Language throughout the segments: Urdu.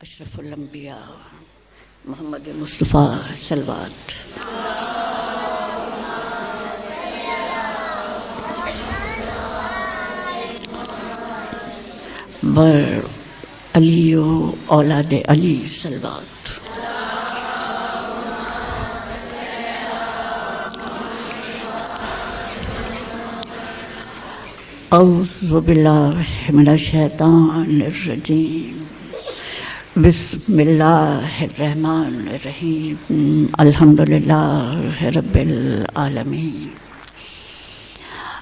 اشرف الانبیاء محمد مصطفیٰ صلوات بر علی و اولاد علی صلوات اعوذ باللہ من الشیطان الرجیم بسم اللہ الرحمن الرحیم الحمدللہ رب العالمین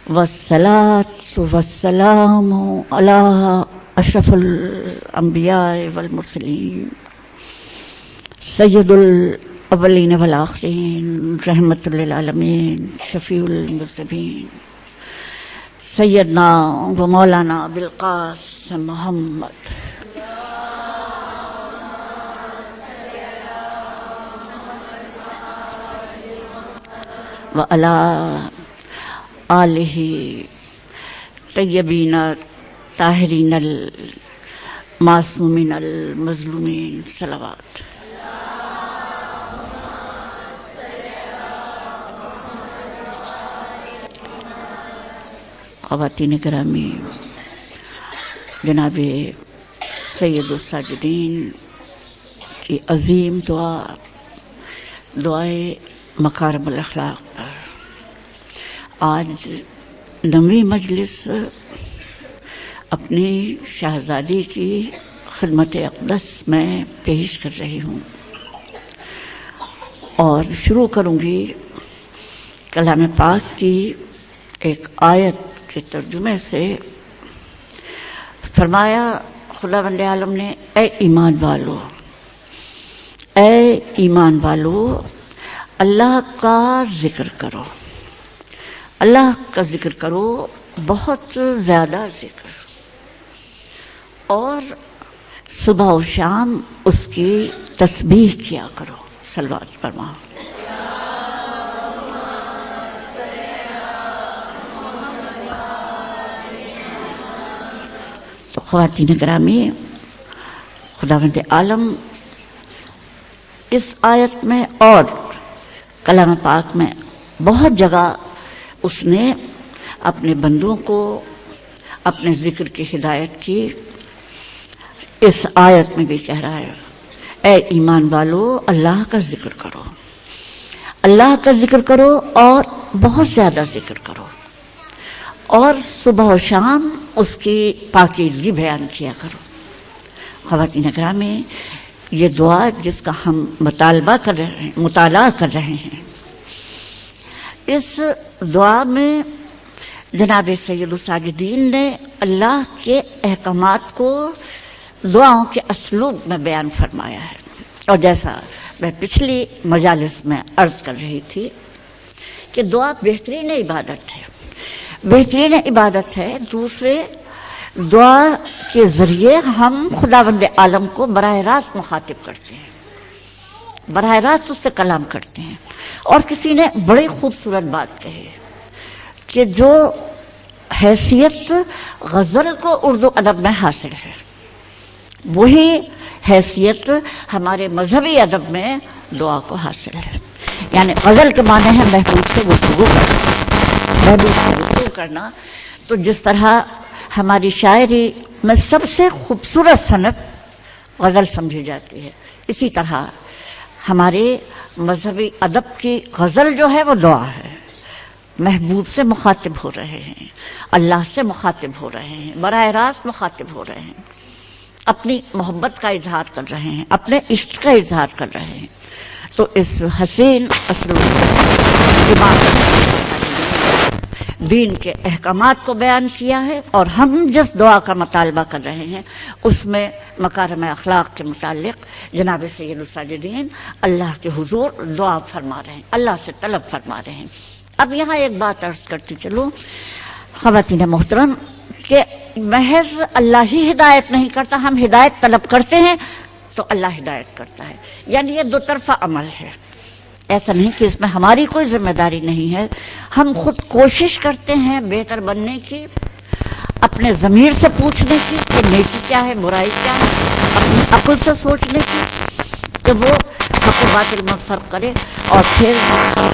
والصلاة والسلام علی اشرف الانبیاء والمرسلین سید الاولین والآخرین رحمت للعالمین شفیع المذنبین سیدنا و مولانا ابوالقاسم محمد وعلی آلہ طیبین طاہرین المعصومین المظلومین صلوات خواتین گرامی، جناب سید الساجدین کی عظیم دعائے مکارم الاخلاق پر آج 9ویں مجلس اپنی شہزادی کی خدمت اقدس میں پیش کر رہی ہوں، اور شروع کروں گی کلام پاک کی ایک آیت کے ترجمے سے۔ فرمایا خداوند عالم نے، اے ایمان والو، اے ایمان والو، اللہ کا ذکر کرو، اللہ کا ذکر کرو، بہت زیادہ ذکر، اور صبح و شام اس کی تسبیح کیا کرو۔ صلوات فرماؤ۔ تو خواتین گرامی، خداوند عالم اس آیت میں اور کلام پاک میں بہت جگہ اس نے اپنے بندوں کو اپنے ذکر کی ہدایت کی۔ اس آیت میں بھی کہہ رہا ہے، اے ایمان والو، اللہ کا ذکر کرو، اللہ کا ذکر کرو اور بہت زیادہ ذکر کرو، اور صبح و شام اس کی پاکیزگی بیان کیا کرو۔ خواتین گرامی، یہ دعا جس کا ہم مطالعہ کر رہے ہیں، اس دعا میں جناب سید الساجدین نے اللہ کے احکامات کو دعاؤں کے اسلوب میں بیان فرمایا ہے، اور جیسا میں پچھلی مجالس میں عرض کر رہی تھی کہ دعا بہترین عبادت ہے، بہترین عبادت ہے۔ دوسرے دعا کے ذریعے ہم خداوند عالم کو براہ راست مخاطب کرتے ہیں، براہ راست اس سے کلام کرتے ہیں۔ اور کسی نے بڑی خوبصورت بات کہی کہ جو حیثیت غزل کو اردو ادب میں حاصل ہے، وہی حیثیت ہمارے مذہبی ادب میں دعا کو حاصل ہے۔ یعنی غزل کے معنی ہے محبوب سے گفتگو کرنا، محبوب سے گفتگو کرنا۔ تو جس طرح ہماری شاعری میں سب سے خوبصورت صنف غزل سمجھی جاتی ہے، اسی طرح ہمارے مذہبی ادب کی غزل جو ہے وہ دعا ہے۔ محبوب سے مخاطب ہو رہے ہیں، اللہ سے مخاطب ہو رہے ہیں، براہ راست مخاطب ہو رہے ہیں، اپنی محبت کا اظہار کر رہے ہیں، اپنے عشق کا اظہار کر رہے ہیں۔ تو اس حسین دین کے احکامات کو بیان کیا ہے، اور ہم جس دعا کا مطالبہ کر رہے ہیں اس میں مکارم اخلاق کے متعلق جناب سید الساجدین اللہ کے حضور دعا فرما رہے ہیں، اللہ سے طلب فرما رہے ہیں۔ اب یہاں ایک بات عرض کرتی چلوں خواتین محترم، کہ محض اللہ ہی ہدایت نہیں کرتا، ہم ہدایت طلب کرتے ہیں تو اللہ ہدایت کرتا ہے۔ یعنی یہ دو طرفہ عمل ہے، ایسا نہیں کہ اس میں ہماری کوئی ذمہ داری نہیں ہے۔ ہم خود کوشش کرتے ہیں بہتر بننے کی، اپنے ضمیر سے پوچھنے کی کہ نیکی کیا ہے، برائی کیا ہے، اپنی عقل سے سوچنے کی کہ وہ حق و باطل میں فرق کرے، اور پھر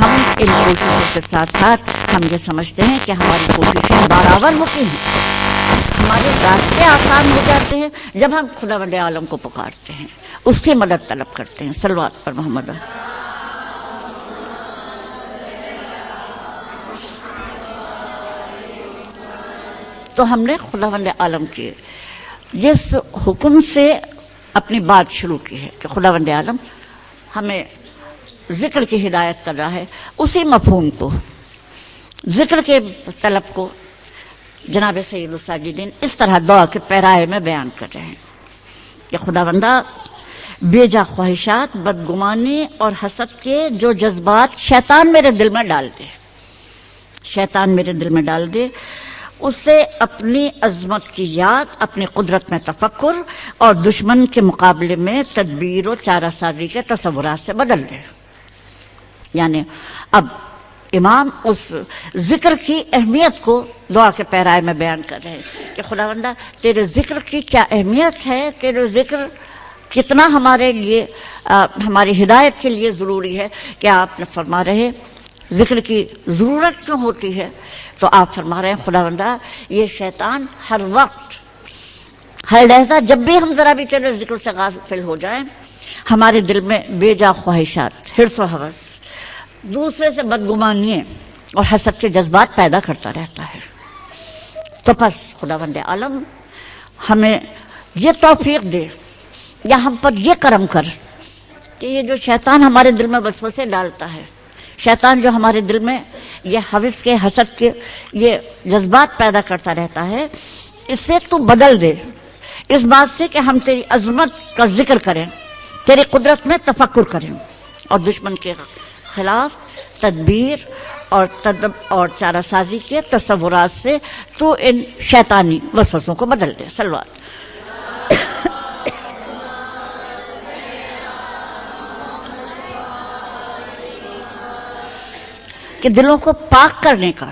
ہم ان کوششوں کے ساتھ ساتھ ہم یہ سمجھتے ہیں کہ ہماری کوششیں برابر ہوتی ہیں، ہمارے راستے آسان ہو جاتے ہیں جب ہم خداوند عالم کو پکارتے ہیں، اس کی مدد طلب کرتے ہیں۔ صلوات پر محمد۔ تو ہم نے خداوند عالم کے جس حکم سے اپنی بات شروع کی ہے کہ خداوند عالم ہمیں ذکر کی ہدایت کر رہا ہے، اسی مفہوم کو، ذکر کے طلب کو جناب سید الساجدین اس طرح دعا کے پیرائے میں بیان کر رہے ہیں کہ خداوندہ بیجا خواہشات، بدگمانی اور حسد کے جو جذبات شیطان میرے دل میں ڈال دے، شیطان میرے دل میں ڈال دے، اس سے اپنی عظمت کی یاد، اپنی قدرت میں تفکر اور دشمن کے مقابلے میں تدبیر و چارہ سازی کے تصورات سے بدل دے۔ یعنی اب امام اس ذکر کی اہمیت کو دعا کے پیرائے میں بیان کر رہے ہیں کہ خداوندہ تیرے ذکر کی کیا اہمیت ہے، تیرے ذکر کتنا ہمارے لیے، ہماری ہدایت کے لیے ضروری ہے کہ آپ نے فرما رہے ذکر کی ضرورت کیوں ہوتی ہے، تو آپ فرما رہے ہیں خداوندہ یہ شیطان ہر وقت، ہر لحظہ جب بھی ہم ذرا بھی تیرے ذکر سے غافل ہو جائیں، ہمارے دل میں بے جا خواہشات، حرص و ہوس، دوسرے سے بدگمانی اور حسد کے جذبات پیدا کرتا رہتا ہے۔ تو پس خداوند عالم ہمیں یہ توفیق دے یا ہم پر یہ کرم کر کہ یہ جو شیطان ہمارے دل میں وسوسے ڈالتا ہے، شیطان جو ہمارے دل میں یہ حوث کے، حسد کے یہ جذبات پیدا کرتا رہتا ہے، اس سے تو بدل دے، اس بات سے کہ ہم تیری عظمت کا ذکر کریں، تیری قدرت میں تفکر کریں، اور دشمن کے خلاف تدبیر اور چارہ سازی کے تصورات سے تو ان شیطانی وسوسوں کو بدل دے۔ صلوات۔ کہ دلوں کو پاک کرنے کا،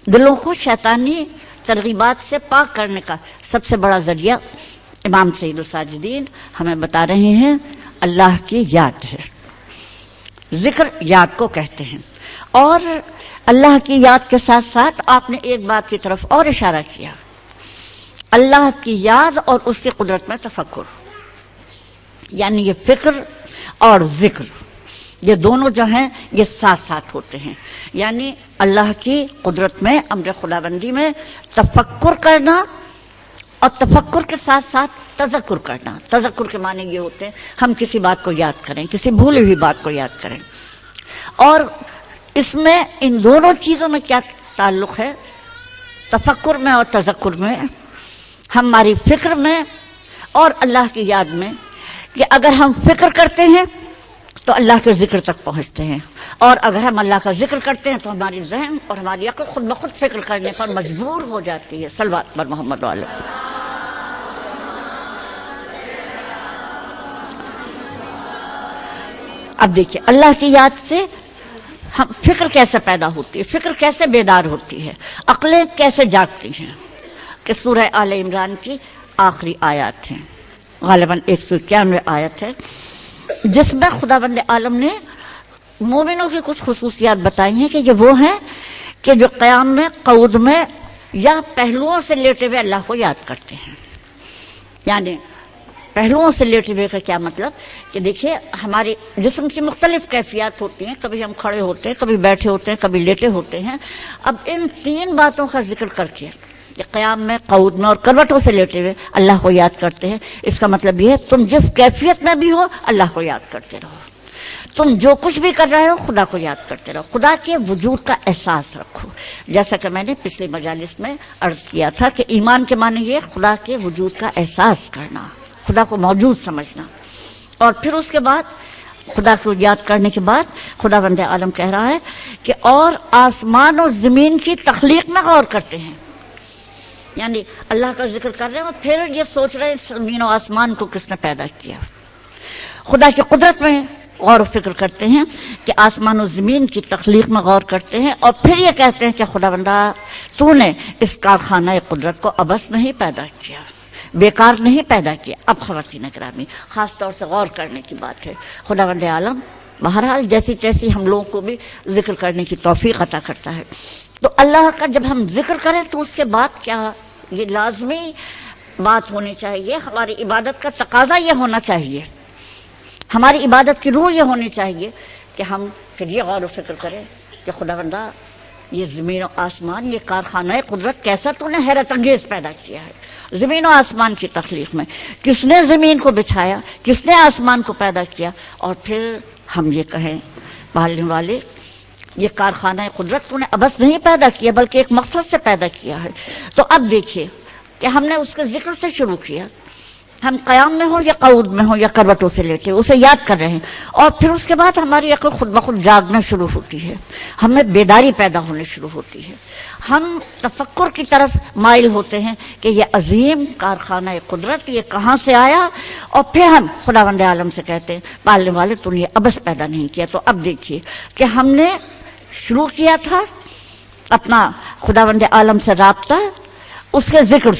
دلوں کو شیطانی ترغیبات سے پاک کرنے کا سب سے بڑا ذریعہ امام سید الساجدین ہمیں بتا رہے ہیں اللہ کی یاد ہے۔ ذکر یاد کو کہتے ہیں، اور اللہ کی یاد کے ساتھ ساتھ آپ نے ایک بات کی طرف اور اشارہ کیا، اللہ کی یاد اور اس کی قدرت میں تفکر، یعنی یہ فکر اور ذکر یہ دونوں جو ہیں یہ ساتھ ساتھ ہوتے ہیں، یعنی اللہ کی قدرت میں، امر خداوندی میں تفکر کرنا، اور تفکر کے ساتھ ساتھ تذکر کرنا۔ تذکر کے معنی یہ ہوتے ہیں ہم کسی بات کو یاد کریں، کسی بھولی ہوئی بات کو یاد کریں، اور اس میں ان دونوں چیزوں میں کیا تعلق ہے، تفکر میں اور تذکر میں، ہماری فکر میں اور اللہ کی یاد میں، کہ اگر ہم فکر کرتے ہیں تو اللہ کے ذکر تک پہنچتے ہیں، اور اگر ہم اللہ کا ذکر کرتے ہیں تو ہماری ذہن اور ہماری عقل خود بخود فکر کرنے پر مجبور ہو جاتی ہے۔ صلوات پر محمد والے۔ اب دیکھیے اللہ کی یاد سے ہم فکر کیسے پیدا ہوتی ہے، فکر کیسے بیدار ہوتی ہے، عقلیں کیسے جاگتی ہیں، کہ سورہ آل عمران کی آخری آیات ہیں، غالباً 191 آیت ہے، جس میں خداوند عالم نے مومنوں کی کچھ خصوصیات بتائی ہیں کہ یہ وہ ہیں کہ جو قیام میں، قعود میں یا پہلوؤں سے لیٹے ہوئے اللہ کو یاد کرتے ہیں۔ یعنی پہلوؤں سے لیٹے ہوئے کا کیا مطلب کہ دیکھیے ہماری جسم کی مختلف کیفیات ہوتی ہیں، کبھی ہم کھڑے ہوتے ہیں، کبھی بیٹھے ہوتے ہیں، کبھی لیٹے ہوتے ہیں۔ اب ان تین باتوں کا ذکر کر کے کہ قیام میں، قعود میں اور کروٹوں سے لیٹے ہوئے اللہ کو یاد کرتے ہیں، اس کا مطلب یہ ہے تم جس کیفیت میں بھی ہو اللہ کو یاد کرتے رہو، تم جو کچھ بھی کر رہے ہو خدا کو یاد کرتے رہو، خدا کے وجود کا احساس رکھو۔ جیسا کہ میں نے پچھلی مجالس میں عرض کیا تھا کہ ایمان کے معنی یہ خدا کے وجود کا احساس کرنا، خدا کو موجود سمجھنا، اور پھر اس کے بعد خدا کو یاد کرنے کے بعد خداوند عالم کہہ رہا ہے کہ اور آسمان و زمین کی تخلیق میں غور کرتے ہیں، یعنی اللہ کا ذکر کر رہے ہیں اور پھر یہ سوچ رہے ہیں زمین و آسمان کو کس نے پیدا کیا، خدا کی قدرت میں غور و فکر کرتے ہیں کہ آسمان و زمین کی تخلیق میں غور کرتے ہیں، اور پھر یہ کہتے ہیں کہ خداوندہ تو نے اس کارخانہ قدرت کو عبث نہیں پیدا کیا، بیکار نہیں پیدا کیا. اب خواتین گرامی خاص طور سے غور کرنے کی بات ہے. خداوند عالم بہرحال جیسی تیسی ہم لوگوں کو بھی ذکر کرنے کی توفیق عطا کرتا ہے. تو اللہ کا جب ہم ذکر کریں تو اس کے بعد کیا یہ لازمی بات ہونی چاہیے, ہماری عبادت کا تقاضا یہ ہونا چاہیے, ہماری عبادت کی روح یہ ہونی چاہیے کہ ہم پھر یہ غور و فکر کریں کہ خداوندہ یہ زمین و آسمان, یہ کارخانہ قدرت کیسا تو نے حیرت انگیز پیدا کیا ہے. زمین و آسمان کی تخلیق میں کس نے زمین کو بچھایا, کس نے آسمان کو پیدا کیا, اور پھر ہم یہ کہیں پالنے والے یہ کارخانہ قدرت تو نے ابس نہیں پیدا کیا بلکہ ایک مقصد سے پیدا کیا ہے. تو اب دیکھیے کہ ہم نے اس کے ذکر سے شروع کیا, ہم قیام میں ہوں یا قعود میں ہوں یا کروٹوں سے لیٹے اسے یاد کر رہے ہیں, اور پھر اس کے بعد ہماری عقل خود بخود جاگنا شروع ہوتی ہے, ہمیں بیداری پیدا ہونے شروع ہوتی ہے, ہم تفکر کی طرف مائل ہوتے ہیں کہ یہ عظیم کارخانہ قدرت یہ کہاں سے آیا, اور پھر ہم خداوند عالم سے کہتے ہیں پالنے والے تو نے یہ ابس پیدا نہیں کیا. تو اب دیکھیے کہ ہم نے شروع کیا تھا اپنا خداوند عالم سے رابطہ اس کے ذکر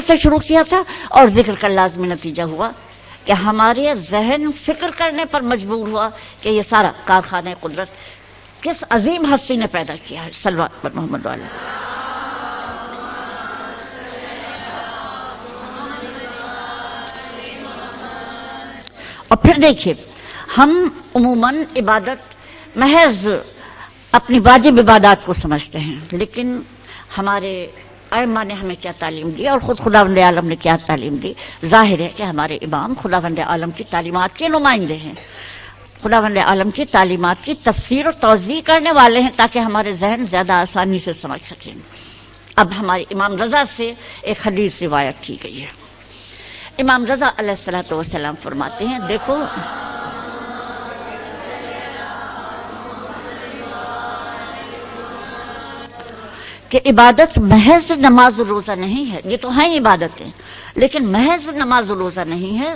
سے شروع کیا تھا, اور ذکر کا لازمی نتیجہ ہوا کہ ہمارے ذہن فکر کرنے پر مجبور ہوا کہ یہ سارا کارخانہ قدرت کس عظیم ہستی نے پیدا کیا ہے. صلوات پر محمد علیہ. اور پھر دیکھیے ہم عموماً عبادت محض اپنی واجب عبادات کو سمجھتے ہیں, لیکن ہمارے ائمہ نے ہمیں کیا تعلیم دی اور خود خداوند عالم نے کیا تعلیم دی. ظاہر ہے کہ ہمارے امام خداوند عالم کی تعلیمات کے نمائندے ہیں, خداوند عالم کی تعلیمات کی تفسیر اور توضیح کرنے والے ہیں تاکہ ہمارے ذہن زیادہ آسانی سے سمجھ سکیں. اب ہمارے امام رضا سے ایک حدیث روایت کی گئی ہے. امام رضا علیہ السلام فرماتے ہیں, دیکھو کہ عبادت محض نماز و روزہ نہیں ہے, یہ تو ہیں عبادتیں, لیکن محض نماز و روزہ نہیں ہے,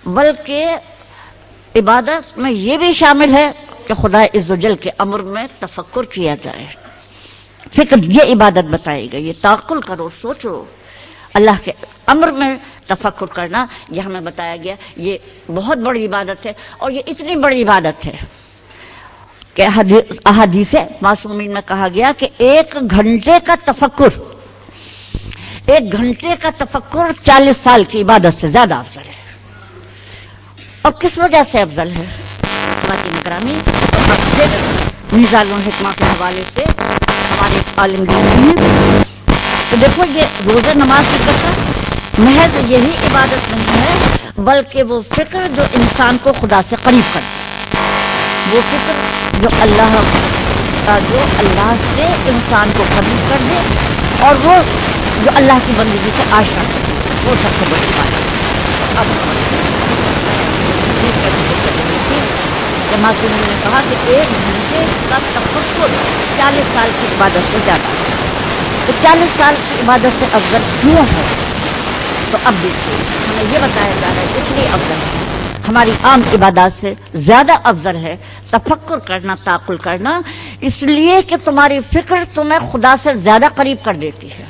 بلکہ عبادت میں یہ بھی شامل ہے کہ خدا عز و جل کے امر میں تفکر کیا جائے. فکر یہ عبادت بتائی گئی, یہ تعقل کرو, سوچو. اللہ کے امر میں تفکر کرنا یہ ہمیں بتایا گیا, یہ بہت بڑی عبادت ہے, اور یہ اتنی بڑی عبادت ہے کہ احادیث معصومین میں کہا گیا کہ 1 گھنٹے کا تفکر 40 سال کی عبادت سے زیادہ افضل ہے. اور کس وجہ سے افضل ہے خواتین گرامی؟ میزان الحکمہ کے حوالے سے ہمارے عالم دین ہیں. تو دیکھو یہ روزہ نماز کی کثرت محض یہی عبادت نہیں ہے, بلکہ وہ فکر جو انسان کو خدا سے قریب کرتی ہے, وہ فکر جو اللہ سے انسان کو قریب کر دے, اور وہ جو اللہ کی بندگی سے آشنا کر دے, وہ سب سے بڑی بات ہے. اب معصومین نے کہا کہ 1 گھنٹے کا تفکر 40 سال کی عبادت سے زیادہ ہے. تو 40 سال کی عبادت سے افضل کیوں ہے؟ تو اب دیکھیے ہمیں یہ بتایا جا رہا ہے اس لیے افضل ہے, ہماری عام عبادات سے زیادہ افضل ہے تفکر کرنا, تعقل کرنا, اس لیے کہ تمہاری فکر تمہیں خدا سے زیادہ قریب کر دیتی ہے,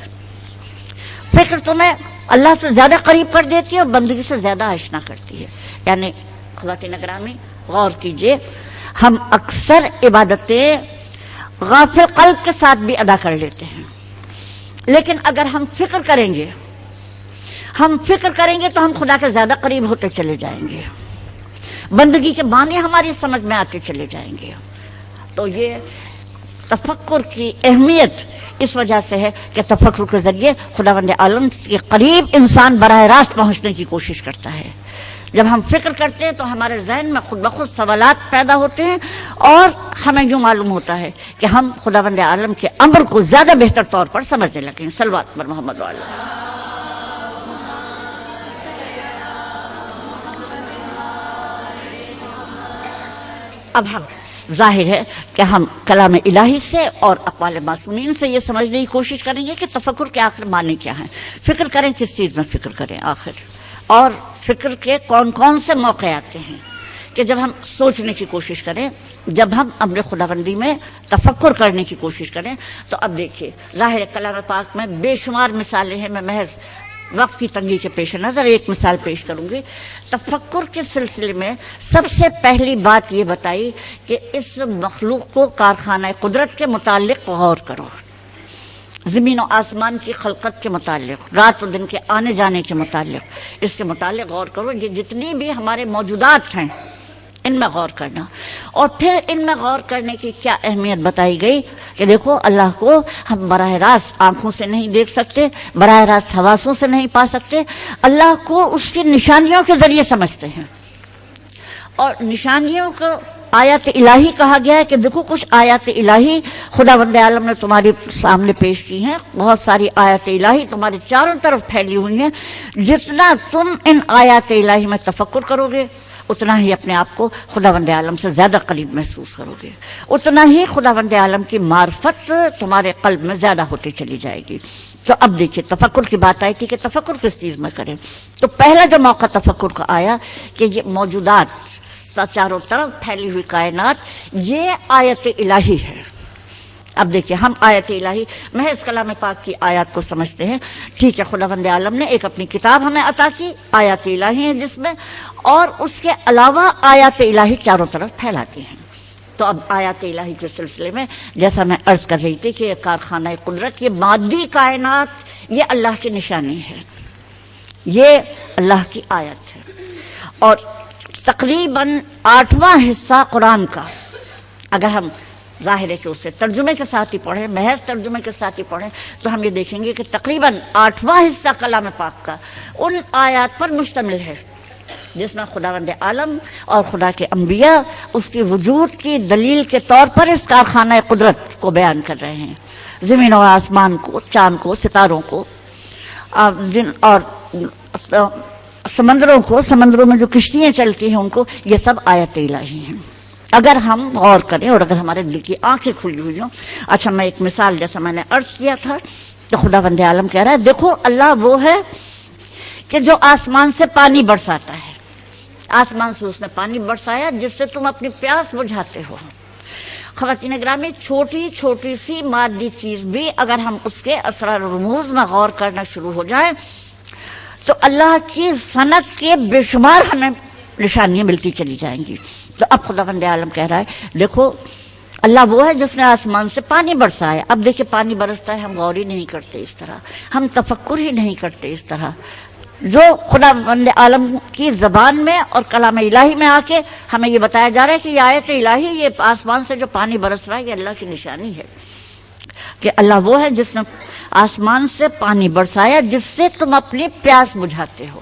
فکر تمہیں اللہ سے زیادہ قریب کر دیتی ہے اور بندگی سے زیادہ آشنا کرتی ہے. یعنی خواتین گرامی غور کیجئے, ہم اکثر عبادتیں غافل قلب کے ساتھ بھی ادا کر لیتے ہیں, لیکن اگر ہم فکر کریں گے تو ہم خدا کے زیادہ قریب ہوتے چلے جائیں گے, بندگی کے معنی ہماری سمجھ میں آتے چلے جائیں گے. تو یہ تفکر کی اہمیت اس وجہ سے ہے کہ تفکر کے ذریعے خداوند عالم کے قریب انسان براہ راست پہنچنے کی کوشش کرتا ہے. جب ہم فکر کرتے ہیں تو ہمارے ذہن میں خود بخود سوالات پیدا ہوتے ہیں, اور ہمیں یوں معلوم ہوتا ہے کہ ہم خداوند عالم کے امر کو زیادہ بہتر طور پر سمجھنے لگیں. صلوات پر محمد علیہ. اب ہم ظاہر ہے کہ ہم کلام الہی سے اور اقوال معصومین سے یہ سمجھنے کی کوشش کریں گے کہ تفکر کے آخر معنی کیا ہیں, فکر کریں کس چیز میں فکر کریں آخر, اور فکر کے کون کون سے موقع آتے ہیں کہ جب ہم سوچنے کی کوشش کریں, جب ہم امر خداوندی میں تفکر کرنے کی کوشش کریں. تو اب دیکھیے ظاہر کلام پاک میں بے شمار مثالیں ہیں, میں محض وقت کی تنگی کے پیش نظر ایک مثال پیش کروں گی. تفکر کے سلسلے میں سب سے پہلی بات یہ بتائی کہ اس مخلوق کو کارخانہ قدرت کے متعلق غور کرو، زمین و آسمان کی خلقت کے متعلق، رات و دن کے آنے جانے کے متعلق، اس کے متعلق غور کرو. یہ جتنی بھی ہمارے موجودات ہیں ان میں غور کرنا. اور پھر ان میں غور کرنے کی کیا اہمیت بتائی گئی کہ دیکھو اللہ کو ہم براہ راست آنکھوں سے نہیں دیکھ سکتے، براہ راست حواسوں سے نہیں پا سکتے، اللہ کو اس کی نشانیوں کے ذریعے سمجھتے ہیں. اور نشانیوں کو آیات الہی کہا گیا ہے کہ دیکھو کچھ آیات الہی خداوند عالم نے تمہارے سامنے پیش کی ہیں. بہت ساری آیات الہی تمہارے چاروں طرف پھیلی ہوئی ہیں. جتنا تم ان آیات الہی میں تفکر کرو گے اتنا ہی اپنے آپ کو خداوند عالم سے زیادہ قریب محسوس کرو گے، اتنا ہی خداوند عالم کی معرفت تمہارے قلب میں زیادہ ہوتی چلی جائے گی. تو اب دیکھیے تفکر کی بات آئی تھی کہ تفکر کس چیز میں کریں. تو پہلا جو موقع تفکر کا آیا کہ یہ موجودات چاروں طرف پھیلی ہوئی کائنات یہ آیت الہی ہے. اب دیکھیے ہم آیت الہی محض کلام پاک کی آیات کو سمجھتے ہیں. ٹھیک ہے، خداوند عالم نے ایک اپنی کتاب ہمیں عطا کی، آیات الہی ہیں جس میں، اور اس کے علاوہ آیات الہی چاروں طرف پھیلاتی ہیں. تو اب آیات الہی کے سلسلے میں جیسا میں عرض کر رہی تھی کہ یہ کارخانہ قدرت، یہ مادی کائنات یہ اللہ کی نشانی ہے، یہ اللہ کی آیت ہے. اور تقریباً 8واں حصہ قرآن کا اگر ہم ظاہر ہے کہ اسے ترجمے کے ساتھ ہی پڑھیں، محض ترجمے کے ساتھ ہی پڑھیں، تو ہم یہ دیکھیں گے کہ تقریباً 8واں حصہ کلام پاک کا ان آیات پر مشتمل ہے جس میں خداوند عالم اور خدا کے انبیاء اس کی وجود کی دلیل کے طور پر اس کارخانہ قدرت کو بیان کر رہے ہیں. زمین اور آسمان کو، چاند کو، ستاروں کو، اور سمندروں کو، سمندروں میں جو کشتیاں چلتی ہیں ان کو، یہ سب آیت الہی ہیں اگر ہم غور کریں اور اگر ہمارے دل کی آنکھیں کھلی ہوئی ہوں. اچھا، میں ایک مثال جیسا میں نے عرض کیا تھا تو خداوند عالم کہہ رہا ہے دیکھو اللہ وہ ہے کہ جو آسمان سے پانی برساتا ہے، آسمان سے اس نے پانی برسایا جس سے تم اپنی پیاس بجھاتے ہو. خواتین گرامی، چھوٹی چھوٹی سی مادی چیز بھی اگر ہم اس کے اسرار و رموز میں غور کرنا شروع ہو جائیں تو اللہ کی صنعت کے بے شمار ہمیں نشانیاں ملتی چلی جائیں گی. تو اب خداوند عالم کہہ رہا ہے دیکھو اللہ وہ ہے جس نے آسمان سے پانی برسایا. اب دیکھیں پانی برستا ہے، ہم غور ہی نہیں کرتے اس طرح، ہم تفکر ہی نہیں کرتے اس طرح. جو خداوند عالم کی زبان میں اور کلام الہی میں آ کے ہمیں یہ بتایا جا رہا ہے کہ یہ آیت الہی، یہ آسمان سے جو پانی برس رہا ہے یہ اللہ کی نشانی ہے کہ اللہ وہ ہے جس نے آسمان سے پانی برسایا جس سے تم اپنی پیاس بجھاتے ہو،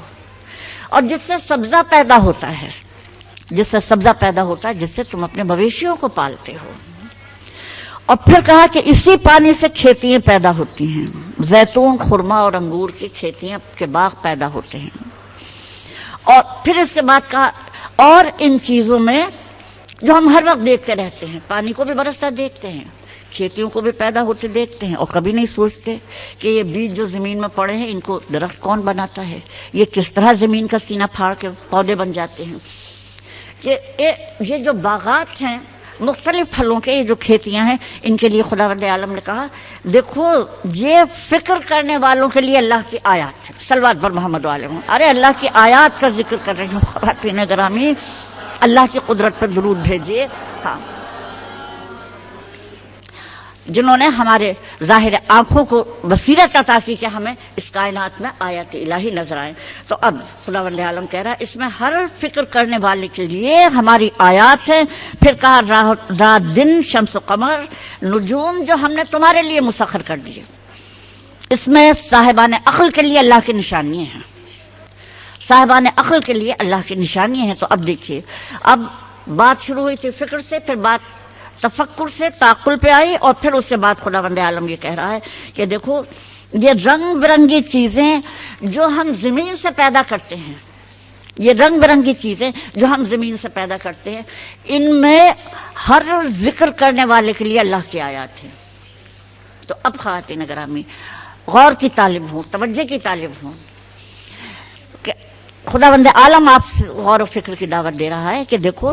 اور جس سے سبزہ پیدا ہوتا ہے، جس سے سبزہ پیدا ہوتا ہے، جس سے تم اپنے مویشیوں کو پالتے ہو. اور پھر کہا کہ اسی پانی سے کھیتیاں پیدا ہوتی ہیں، زیتون، خرما اور انگور کی کھیتیاں کے باغ پیدا ہوتے ہیں. اور پھر اس کے بعد کہا اور ان چیزوں میں جو ہم ہر وقت دیکھتے رہتے ہیں، پانی کو بھی برستا دیکھتے ہیں، کھیتیوں کو بھی پیدا ہوتے دیکھتے ہیں، اور کبھی نہیں سوچتے کہ یہ بیج جو زمین میں پڑے ہیں ان کو درخت کون بناتا ہے، یہ کس طرح زمین کا سینہ پھاڑ کے پودے بن جاتے ہیں. کہ یہ جو باغات ہیں مختلف پھلوں کے، یہ جو کھیتیاں ہیں، ان کے لیے خداوند عالم نے کہا دیکھو یہ فکر کرنے والوں کے لیے اللہ کی آیات ہے. صلوات بر محمد علیہ. ارے اللہ کی آیات کا ذکر کر رہی ہوں خواتین گرامی، اللہ کی قدرت پر درود بھیجیے. ہاں، جنہوں نے ہمارے ظاہر آنکھوں کو بصیرت عطا کی کہ ہمیں اس کائنات میں آیات الہی نظر آئیں. تو اب خداوند عالم کہہ رہا ہے اس میں ہر فکر کرنے والے کے لیے ہماری آیات ہیں. پھر کہا رات دن، شمس و قمر، نجوم جو ہم نے تمہارے لیے مسخر کر دیے، اس میں صاحبان عقل کے لیے اللہ کی نشانیاں ہیں، صاحبان عقل کے لیے اللہ کی نشانیاں ہیں. تو اب دیکھیے، اب بات شروع ہوئی تھی فکر سے، پھر بات تفکر سے تعقل پہ آئی، اور پھر اس کے بعد خداوند عالم یہ کہہ رہا ہے کہ دیکھو یہ رنگ برنگی چیزیں جو ہم زمین سے پیدا کرتے ہیں، یہ رنگ برنگی چیزیں جو ہم زمین سے پیدا کرتے ہیں، ان میں ہر ذکر کرنے والے کے لیے اللہ کی آیات ہیں. تو اب خواتین گرامی غور کی طالب ہوں، توجہ کی طالب ہوں کہ خداوند عالم آپ سے غور و فکر کی دعوت دے رہا ہے کہ دیکھو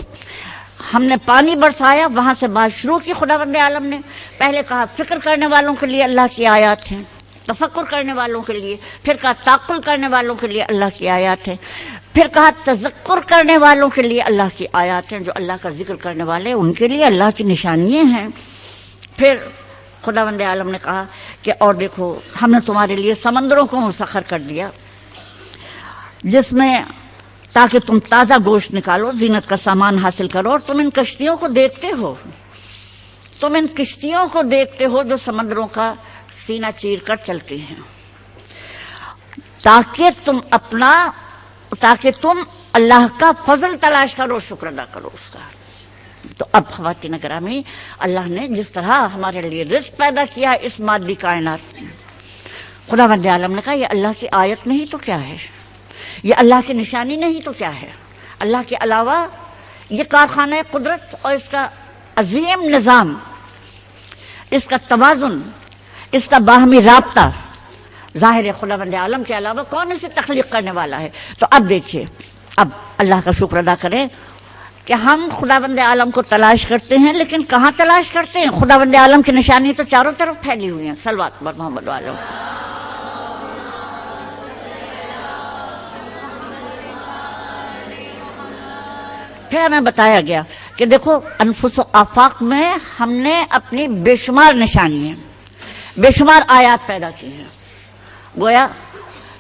ہم نے پانی برسایا، وہاں سے بات شروع کی خداوند عالم نے. پہلے کہا فکر کرنے والوں کے لیے اللہ کی آیات ہیں، تفکر کرنے والوں کے لیے، پھر کہا تعقل کرنے والوں کے لیے اللہ کی آیات ہیں، پھر کہا تذکر کرنے والوں کے لیے اللہ کی آیات ہیں، جو اللہ کا ذکر کرنے والے ان کے لیے اللہ کی نشانیاں ہیں۔ پھر خداوند عالم نے کہا کہ اور دیکھو ہم نے تمہارے لیے سمندروں کو مسخر کر دیا جس میں تاکہ تم تازہ گوشت نکالو، زینت کا سامان حاصل کرو، اور تم ان کشتیوں کو دیکھتے ہو، تم ان کشتیوں کو دیکھتے ہو جو سمندروں کا سینہ چیر کر چلتی ہیں، تاکہ تم اللہ کا فضل تلاش کرو، شکر ادا کرو اس کا۔ تو اب خواتین گرامی، اللہ نے جس طرح ہمارے لیے رزق پیدا کیا اس مادی کائنات میں، خداوند عالم نے کہا یہ اللہ کی آیت نہیں تو کیا ہے، یہ اللہ کی نشانی نہیں تو کیا ہے، اللہ کے علاوہ یہ کارخانہ قدرت اور اس کا عظیم نظام، اس کا توازن، اس کا باہمی رابطہ، ظاہر ہے خداوند عالم کے علاوہ کون اسے تخلیق کرنے والا ہے۔ تو اب دیکھیے، اب اللہ کا شکر ادا کریں کہ ہم خداوند عالم کو تلاش کرتے ہیں، لیکن کہاں تلاش کرتے ہیں؟ خداوند عالم کی نشانی تو چاروں طرف پھیلی ہوئی ہیں۔ صلوات بر محمد والو۔ پھر ہمیں بتایا گیا کہ دیکھو انفس و آفاق میں ہم نے اپنی بے شمار نشانیاں، بے شمار آیات پیدا کی ہیں، گویا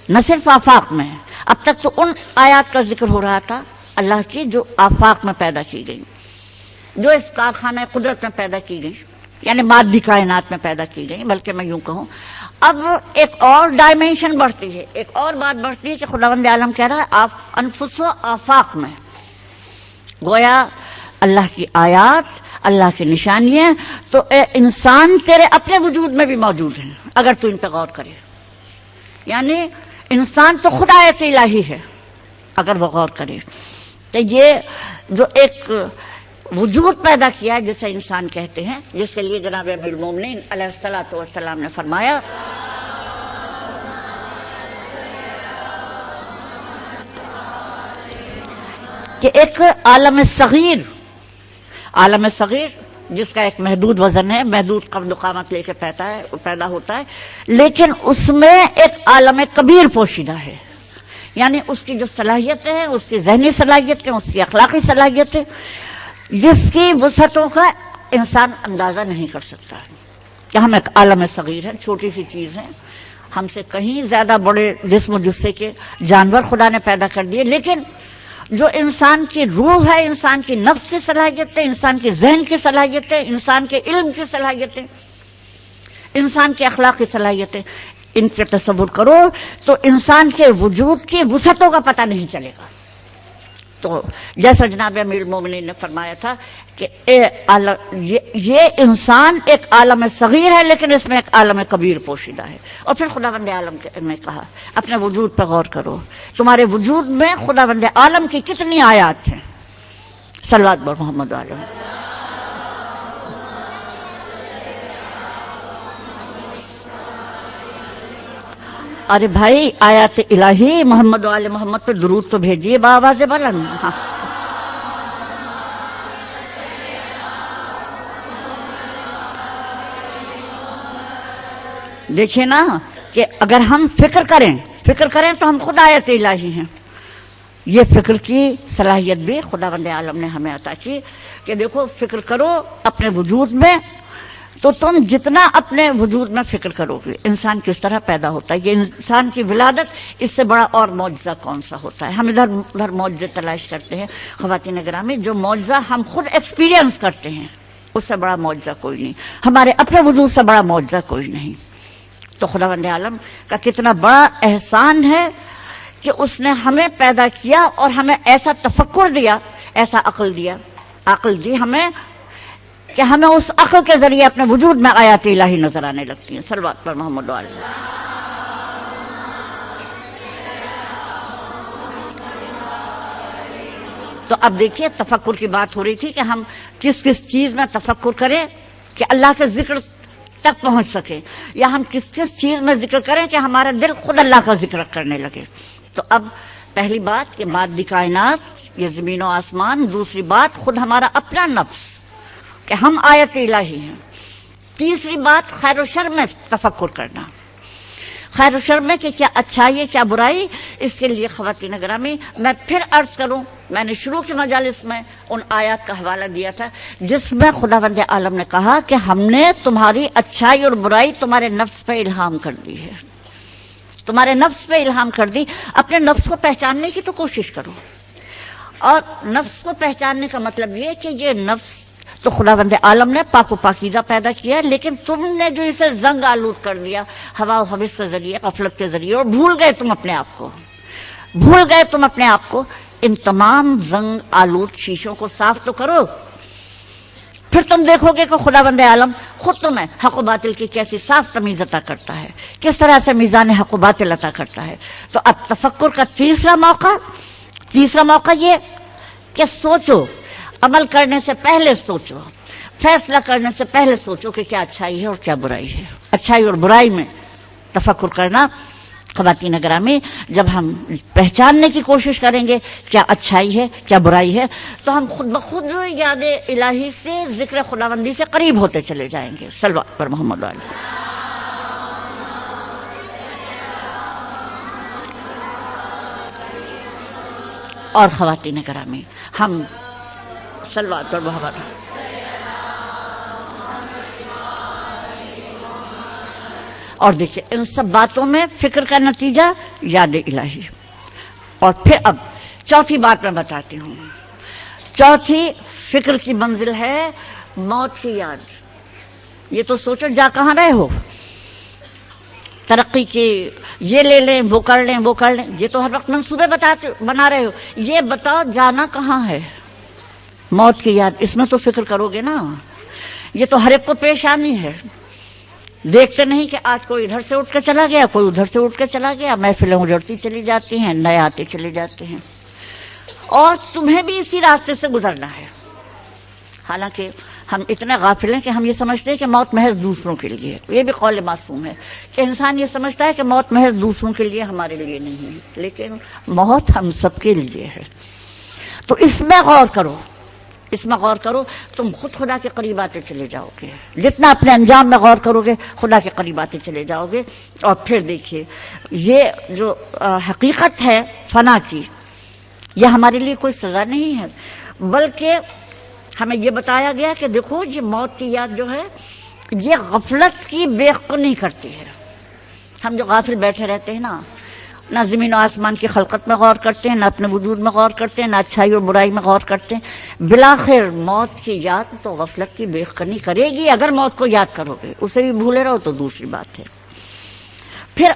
نہ صرف آفاق میں، اب تک تو ان آیات کا ذکر ہو رہا تھا اللہ کی جو آفاق میں پیدا کی گئی، جو اس کارخانہ قدرت میں پیدا کی گئی، یعنی مادی کائنات میں پیدا کی گئی، بلکہ میں یوں کہوں اب ایک اور ڈائمینشن بڑھتی ہے، ایک اور بات بڑھتی ہے کہ خداوند عالم کہہ رہا ہے انفس و آفاق میں، گویا اللہ کی آیات، اللہ کی نشانیاں تو اے انسان تیرے اپنے وجود میں بھی موجود ہیں اگر تو ان پہ غور کرے، یعنی انسان تو خود آیت الہی ہے اگر وہ غور کرے۔ تو یہ جو ایک وجود پیدا کیا ہے جسے انسان کہتے ہیں، جس کے لیے جناب امیر المومنین علیہ الصلوۃ والسلام نے فرمایا کہ ایک عالم صغیر جس کا ایک محدود وزن ہے، محدود قد و قامت لے کے پیدا ہوتا ہے، لیکن اس میں ایک عالم کبیر پوشیدہ ہے، یعنی اس کی جو صلاحیتیں ہیں، اس کی ذہنی صلاحیتیں، اس کی اخلاقی صلاحیتیں، جس کی وسعتوں کا انسان اندازہ نہیں کر سکتا ہے کہ ہم ایک عالم صغیر ہیں، چھوٹی سی چیز ہیں، ہم سے کہیں زیادہ بڑے جسم و جثے کے جانور خدا نے پیدا کر دیے، لیکن جو انسان کی روح ہے، انسان کی نفس کی صلاحیتیں، انسان کی ذہن کی صلاحیتیں، انسان کے علم کی صلاحیتیں، انسان کے اخلاق کی صلاحیتیں، ان پہ تصور کرو تو انسان کے وجود کی وسعتوں کا پتہ نہیں چلے گا۔ تو جیسا جناب امیر المومنین نے فرمایا تھا کہ یہ انسان ایک عالم صغیر ہے، لیکن اس میں ایک عالم کبیر پوشیدہ ہے۔ اور پھر خداوند عالم نے کہا اپنے وجود پر غور کرو، تمہارے وجود میں خداوند عالم کی کتنی آیات ہیں۔ صلوات بر محمد علیہ۔ ارے بھائی آیات الہی محمد و آل محمد پہ درود تو بھیجیے بآواز بلند۔ ہاں دیکھیے نا کہ اگر ہم فکر کریں تو ہم خود آیت الہی ہیں۔ یہ فکر کی صلاحیت بھی خداوند عالم نے ہمیں عطا کی کہ دیکھو فکر کرو اپنے وجود میں، تو تم جتنا اپنے وجود میں فکر کرو گے انسان کس طرح پیدا ہوتا ہے، یہ انسان کی ولادت، اس سے بڑا اور معجزہ کون سا ہوتا ہے۔ ہم ادھر معجزے تلاش کرتے ہیں، خواتین گرامی جو معجزہ ہم خود ایکسپیرینس کرتے ہیں اس سے بڑا معجزہ کوئی نہیں، ہمارے اپنے وجود سے بڑا معجزہ کوئی نہیں۔ تو خداوند عالم کا کتنا بڑا احسان ہے کہ اس نے ہمیں پیدا کیا اور ہمیں ایسا تفکر دیا، ایسا عقل دی ہمیں کہ ہمیں اس عقل کے ذریعے اپنے وجود میں آیات الہی نظر آنے لگتی ہیں۔ صلوات پر محمد علیہ۔ تو اب دیکھیے تفکر کی بات ہو رہی تھی کہ ہم کس چیز میں تفکر کریں کہ اللہ کے ذکر تک پہنچ سکے، یا ہم کس چیز میں ذکر کریں کہ ہمارا دل خود اللہ کا ذکر کرنے لگے۔ تو اب پہلی بات کہ مادی کائنات، یہ زمین و آسمان، دوسری بات خود ہمارا اپنا نفس کہ ہم آیت الہی ہیں، تیسری بات خیر و شر میں تفکر کرنا، خیر و شر میں کہ کیا اچھائی ہے کیا برائی. اس کے لیے خواتین گرامی میں پھر عرض کروں، میں نے شروع کی مجالس میں ان آیات کا حوالہ دیا تھا جس میں خداوند عالم نے کہا کہ ہم نے تمہاری اچھائی اور برائی تمہارے نفس پہ الہام کر دی ہے، تمہارے نفس پہ الہام کر دی. اپنے نفس کو پہچاننے کی تو کوشش کرو. اور نفس کو پہچاننے کا مطلب یہ کہ یہ نفس تو خداوند عالم نے پاک و پاکیزہ پیدا کیا، لیکن تم نے جو اسے زنگ آلود کر دیا ہوا و حوث کے ذریعے، غفلت کے ذریعے، اور بھول گئے تم اپنے آپ کو، بھول گئے تم اپنے آپ کو. ان تمام زنگ آلود شیشوں کو صاف تو کرو، پھر تم دیکھو گے کہ خداوند عالم خود تمہیں حق و باطل کی کیسی صاف تمیز عطا کرتا ہے، کس طرح سے میزان حق و باطل عطا کرتا ہے. تو اب تفکر کا تیسرا موقع یہ کہ سوچو، عمل کرنے سے پہلے سوچو، فیصلہ کرنے سے پہلے سوچو کہ کیا اچھائی ہے اور کیا برائی ہے. اچھائی اور برائی میں تفکر کرنا. خواتین گرامی، جب ہم پہچاننے کی کوشش کریں گے کیا اچھائی ہے کیا برائی ہے، تو ہم خود بخود یاد الہی سے، ذکر خداوندی سے قریب ہوتے چلے جائیں گے. صلوات پر محمد علیہ. اور خواتین گرامی، ہم صلوات پر محمد اور دیکھیں ان سب باتوں میں فکر کا نتیجہ یاد الہی. اور پھر اب چوتھی بات میں بتاتی ہوں. چوتھی فکر کی منزل ہے موت کی یاد. یہ تو سوچو جا کہاں رہے ہو، ترقی کی یہ لے لیں وہ کر لیں وہ کر لیں، یہ تو ہر وقت منصوبے بنا رہے ہو. یہ بتاؤ جانا کہاں ہے. موت کی یاد، اس میں تو فکر کرو گے نا. یہ تو ہر ایک کو پیش آنی ہے. دیکھتے نہیں کہ آج کوئی ادھر سے اٹھ کے چلا گیا، کوئی ادھر سے اٹھ کے چلا گیا، محفلیں اجڑتی چلی جاتی ہیں، نئے آتے چلے جاتے ہیں، اور تمہیں بھی اسی راستے سے گزرنا ہے. حالانکہ ہم اتنے غافل ہیں کہ ہم یہ سمجھتے ہیں کہ موت محض دوسروں کے لیے ہے. یہ بھی قول معصوم ہے کہ انسان یہ سمجھتا ہے کہ موت محض دوسروں کے لیے، ہمارے لیے نہیں ہے. لیکن موت ہم سب کے لیے ہے. تو اس میں غور کرو، اس میں غور کرو، تم خود خدا کے قریب آتے چلے جاؤ گے. جتنا اپنے انجام میں غور کرو گے خدا کے قریب آتے چلے جاؤ گے. اور پھر دیکھیے یہ جو حقیقت ہے فنا کی، یہ ہمارے لیے کوئی سزا نہیں ہے، بلکہ ہمیں یہ بتایا گیا کہ دیکھو یہ موت کی یاد جو ہے یہ غفلت کی بے قنی کرتی ہے. ہم جو غافل بیٹھے رہتے ہیں نا، نہ زمین و آسمان کی خلقت میں غور کرتے ہیں، نہ اپنے وجود میں غور کرتے ہیں، نہ اچھائی اور برائی میں غور کرتے ہیں، بالآخر موت کی یاد تو غفلت کی بے قنی کرے گی. اگر موت کو یاد کرو گے، اسے بھی بھولے رہو تو دوسری بات ہے. پھر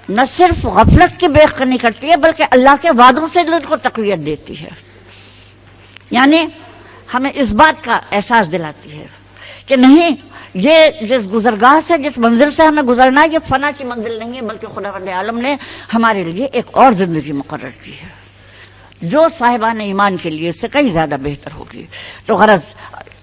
نہ صرف غفلت کی بے قنی کرتی ہے بلکہ اللہ کے وعدوں سے دل کو تقویت دیتی ہے. یعنی ہمیں اس بات کا احساس دلاتی ہے کہ نہیں، یہ جس گزرگاہ سے، جس منزل سے ہمیں گزرنا ہے، یہ فنا کی منزل نہیں ہے، بلکہ خداوند عالم نے ہمارے لیے ایک اور زندگی مقرر کی ہے جو صاحبان ایمان کے لیے اس سے کہیں زیادہ بہتر ہوگی. تو غرض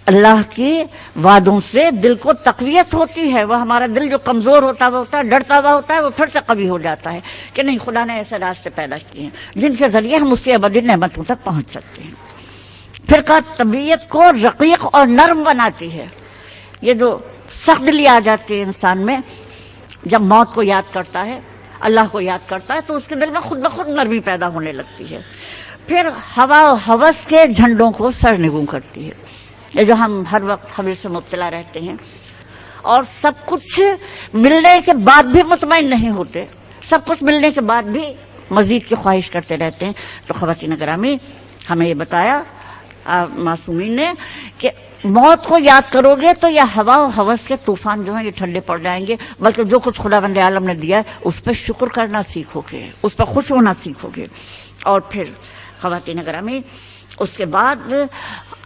اللہ کے وعدوں سے دل کو تقویت ہوتی ہے. وہ ہمارا دل جو کمزور ہوتا ہے، ڈرتا ہوا ہوتا ہے، وہ پھر سے قوی ہو جاتا ہے کہ نہیں، خدا نے ایسے راستے پیدا کیے ہیں جن کے ذریعے ہم اس کی ابدی نعمتوں تک پہنچ سکتے ہیں. پھر کا طبیعت کو رقیق اور نرم بناتی ہے. یہ جو سخت دلی آ جاتی ہے انسان میں جب موت کو یاد کرتا ہے، اللہ کو یاد کرتا ہے، تو اس کے دل میں خود بخود نرمی پیدا ہونے لگتی ہے. پھر ہوا و ہوس کے جھنڈوں کو سرنگوں کرتی ہے. یہ جو ہم ہر وقت ہوس سے مبتلا رہتے ہیں اور سب کچھ ملنے کے بعد بھی مطمئن نہیں ہوتے، سب کچھ ملنے کے بعد بھی مزید کی خواہش کرتے رہتے ہیں. تو خواتین گرامی، ہمیں یہ بتایا معصومین نے کہ موت کو یاد کرو گے تو یہ ہوا و ہوس کے طوفان جو ہیں یہ ٹھنڈے پڑ جائیں گے، بلکہ جو کچھ خداوند عالم نے دیا ہے اس پہ شکر کرنا سیکھو گے، اس پہ خوش ہونا سیکھو گے. اور پھر خواتین گرامی، اس کے بعد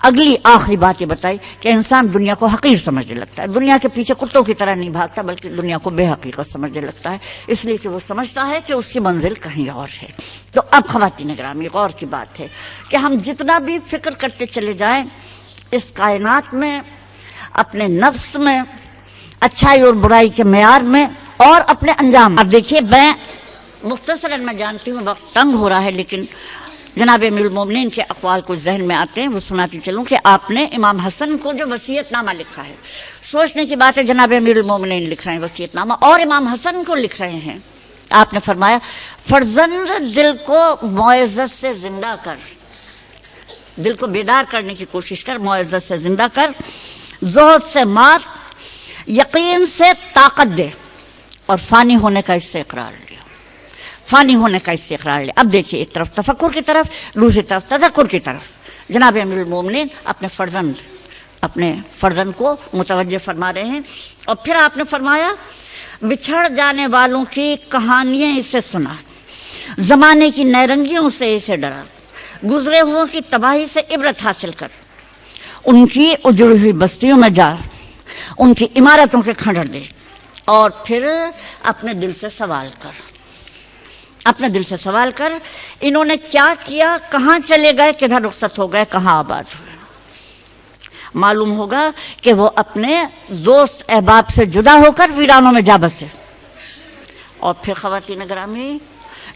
اگلی آخری بات یہ بتائی کہ انسان دنیا کو حقیر سمجھنے لگتا ہے. دنیا کے پیچھے کتوں کی طرح نہیں بھاگتا بلکہ دنیا کو بے حقیقت سمجھنے لگتا ہے، اس لیے کہ وہ سمجھتا ہے کہ اس کی منزل کہیں اور ہے. تو اب خواتین گرامی، غور کی بات ہے کہ ہم جتنا بھی فکر کرتے چلے جائیں اس کائنات میں، اپنے نفس میں، اچھائی اور برائی کے معیار میں، اور اپنے انجام. اب دیکھیے، میں مختصراً میں جانتی ہوں وقت تنگ ہو رہا ہے، لیکن جناب امیر المومنین کے اقوال کچھ ذہن میں آتے ہیں، وہ سناتی چلوں کہ آپ نے امام حسن کو جو وصیت نامہ لکھا ہے، سوچنے کی بات ہے جناب امیر المومنین لکھ رہے ہیں وصیت نامہ اور امام حسن کو لکھ رہے ہیں. آپ نے فرمایا فرزند دل کو معزت سے زندہ کر، دل کو بیدار کرنے کی کوشش کر، معزت سے زندہ کر، زہد سے مار، یقین سے طاقت دے اور فانی ہونے کا اس سے اقرار لے، فانی ہونے کا اس سے اقرار لے. اب دیکھیے ایک طرف تفکر کی طرف، دوسری طرف تذکر کی طرف. جناب امیر المومنین اپنے فرزند کو متوجہ فرما رہے ہیں اور پھر آپ نے فرمایا بچھڑ جانے والوں کی کہانیاں اسے سنا، زمانے کی نیرنگیوں سے اسے ڈرا، گزرے ہوئوں کی تباہی سے عبرت حاصل کر، ان کی اجڑی ہوئی بستیوں میں جا، ان کی عمارتوں کے کھنڈر دے اور پھر اپنے دل سے سوال کر، اپنے دل سے سوال کر انہوں نے کیا کیا، کہاں چلے گئے، کدھر رخصت ہو گئے، کہاں آباد ہوئے. معلوم ہوگا کہ وہ اپنے دوست احباب سے جدا ہو کر ویرانوں میں جا بسے. اور پھر خواتین گرامی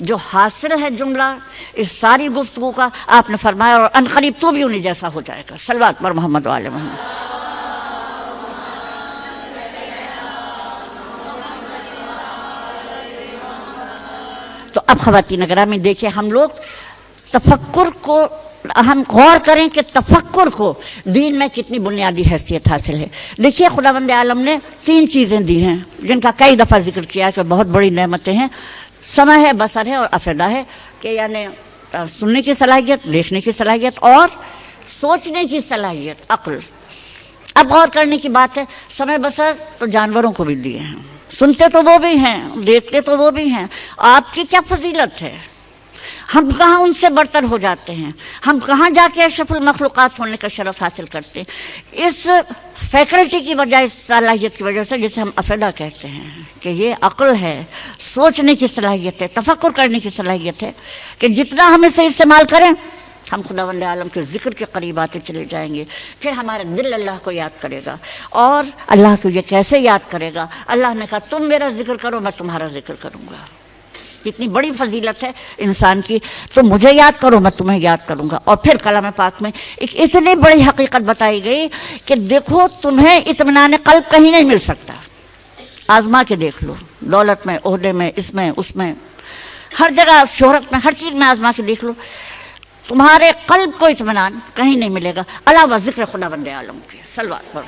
جو حاصل ہے جملہ اس ساری گفتگو کا، آپ نے فرمایا اور ان قریب تو بھی انہیں جیسا ہو جائے گا. صلوات پر محمد وعلی محمد. تو اب خواتین گرامی دیکھیں، ہم لوگ تفکر کو، ہم غور کریں کہ تفکر کو دین میں کتنی بنیادی حیثیت حاصل ہے. دیکھیے خداوند عالم نے 3 چیزیں دی ہیں جن کا کئی دفعہ ذکر کیا ہے کہ بہت بڑی نعمتیں ہیں. سمع ہے، بصر ہے اور افئدہ ہے، کہ یعنی سننے کی صلاحیت، دیکھنے کی صلاحیت اور سوچنے کی صلاحیت، عقل. اب غور کرنے کی بات ہے، سمع بصر تو جانوروں کو بھی دیے ہیں، سنتے تو وہ بھی ہیں، دیکھتے تو وہ بھی ہیں. آپ کی کیا فضیلت ہے؟ ہم کہاں ان سے برتر ہو جاتے ہیں؟ ہم کہاں جا کے اشرف المخلوقات ہونے کا شرف حاصل کرتے ہیں؟ اس فیکلٹی کی وجہ، اس صلاحیت کی وجہ سے جسے ہم افئدہ کہتے ہیں کہ یہ عقل ہے، سوچنے کی صلاحیت ہے، تفکر کرنے کی صلاحیت ہے، کہ جتنا ہم اسے استعمال کریں ہم خداوند عالم کے ذکر کے قریب آتے چلے جائیں گے. پھر ہمارا دل اللہ کو یاد کرے گا. اور اللہ کو یہ کیسے یاد کرے گا؟ اللہ نے کہا تم میرا ذکر کرو میں تمہارا ذکر کروں گا. کتنی بڑی فضیلت ہے انسان کی. تم مجھے یاد کرو میں تمہیں یاد کروں گا. اور پھر کلام پاک میں ایک اتنی بڑی حقیقت بتائی گئی کہ دیکھو تمہیں اطمینان قلب کہیں نہیں مل سکتا. آزما کے دیکھ لو، دولت میں، عہدے میں، اس میں، اس میں، ہر جگہ، شہرت میں، ہر چیز میں آزما کے دیکھ لو، تمہارے قلب کو اطمینان کہیں نہیں ملے گا علاوہ ذکر خداوند عالم کے. صلوات پر